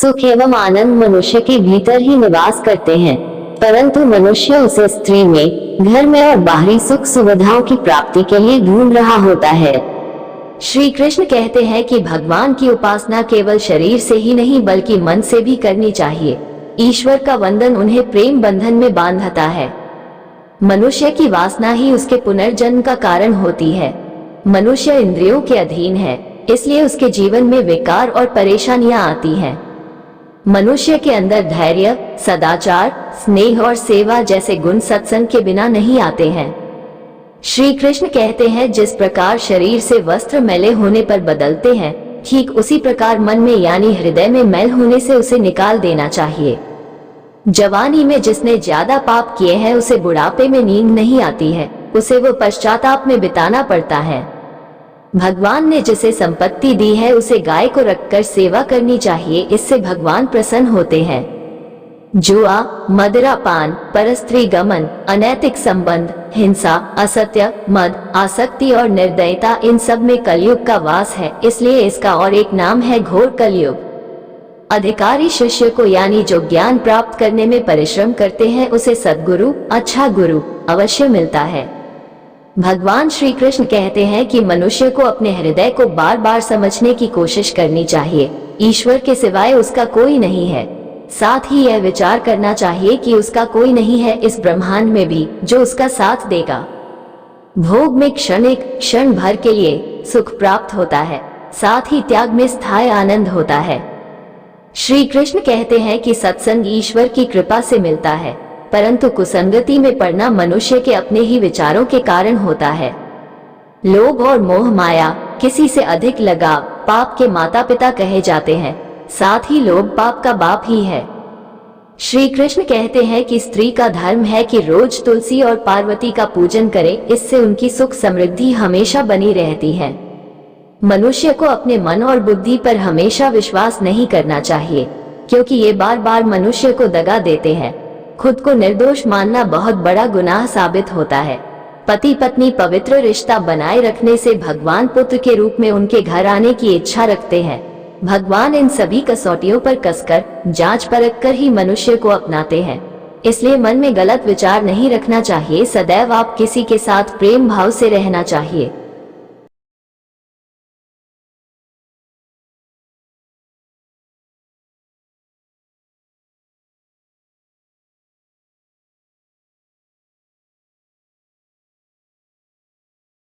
सुख एवं आनंद मनुष्य के भीतर ही निवास करते हैं, परंतु मनुष्य उसे स्त्री में, घर में और बाहरी सुख सुविधाओं की प्राप्ति के लिए ढूंढ रहा होता है। श्री कृष्ण कहते हैं कि भगवान की उपासना केवल शरीर से ही नहीं बल्कि मन से भी करनी चाहिए। ईश्वर का वंदन उन्हें प्रेम बंधन में बांधता है। मनुष्य की वासना ही उसके पुनर्जन्म का कारण होती है। मनुष्य इंद्रियों के अधीन है, इसलिए उसके जीवन में विकार और परेशानियां आती हैं। मनुष्य के अंदर धैर्य, सदाचार, स्नेह और सेवा जैसे गुण सत्संग के बिना नहीं आते हैं। श्री कृष्ण कहते हैं, जिस प्रकार शरीर से वस्त्र मैले होने पर बदलते हैं, ठीक उसी प्रकार मन में यानी हृदय में मैल होने से उसे निकाल देना चाहिए। जवानी में जिसने ज्यादा पाप किए हैं उसे बुढ़ापे में नींद नहीं आती है, उसे वो पश्चाताप में बिताना पड़ता है। भगवान ने जिसे संपत्ति दी है उसे गाय को रखकर सेवा करनी चाहिए, इससे भगवान प्रसन्न होते हैं। जुआ, मदिरापान, परस्त्री गमन, अनैतिक संबंध, हिंसा, असत्य, मद, आसक्ति और निर्दयता, इन सब में कलयुग का वास है, इसलिए इसका और एक नाम है घोर कलयुग। अधिकारी शिष्य को यानी जो ज्ञान प्राप्त करने में परिश्रम करते हैं उसे सद्गुरु, अच्छा गुरु अवश्य मिलता है। भगवान श्री कृष्ण कहते हैं कि मनुष्य को अपने हृदय को बार बार समझने की कोशिश करनी चाहिए। ईश्वर के सिवाय उसका कोई नहीं है। साथ ही यह विचार करना चाहिए कि उसका कोई नहीं है इस ब्रह्मांड में भी जो उसका साथ देगा। भोग में क्षण भर के लिए सुख प्राप्त होता है, साथ ही त्याग में स्थायी आनंद होता है। श्री कृष्ण कहते हैं कि सत्संग ईश्वर की कृपा से मिलता है, परंतु कुसंगति में पड़ना मनुष्य के अपने ही विचारों के कारण होता है। लोभ और मोह माया, किसी से अधिक लगाव पाप के माता पिता कहे जाते हैं, साथ ही लोभ पाप का बाप ही है। श्री कृष्ण कहते हैं कि स्त्री का धर्म है कि रोज तुलसी और पार्वती का पूजन करे, इससे उनकी सुख समृद्धि हमेशा बनी रहती है। मनुष्य को अपने मन और बुद्धि पर हमेशा विश्वास नहीं करना चाहिए, क्योंकि ये बार बार मनुष्य को दगा देते हैं। खुद को निर्दोष मानना बहुत बड़ा गुनाह साबित होता है। पति पत्नी पवित्र रिश्ता बनाए रखने से भगवान पुत्र के रूप में उनके घर आने की इच्छा रखते हैं। भगवान इन सभी कसौटियों पर कसकर जांच परख कर ही मनुष्य को अपनाते हैं, इसलिए मन में गलत विचार नहीं रखना चाहिए। सदैव आप किसी के साथ प्रेम भाव से रहना चाहिए।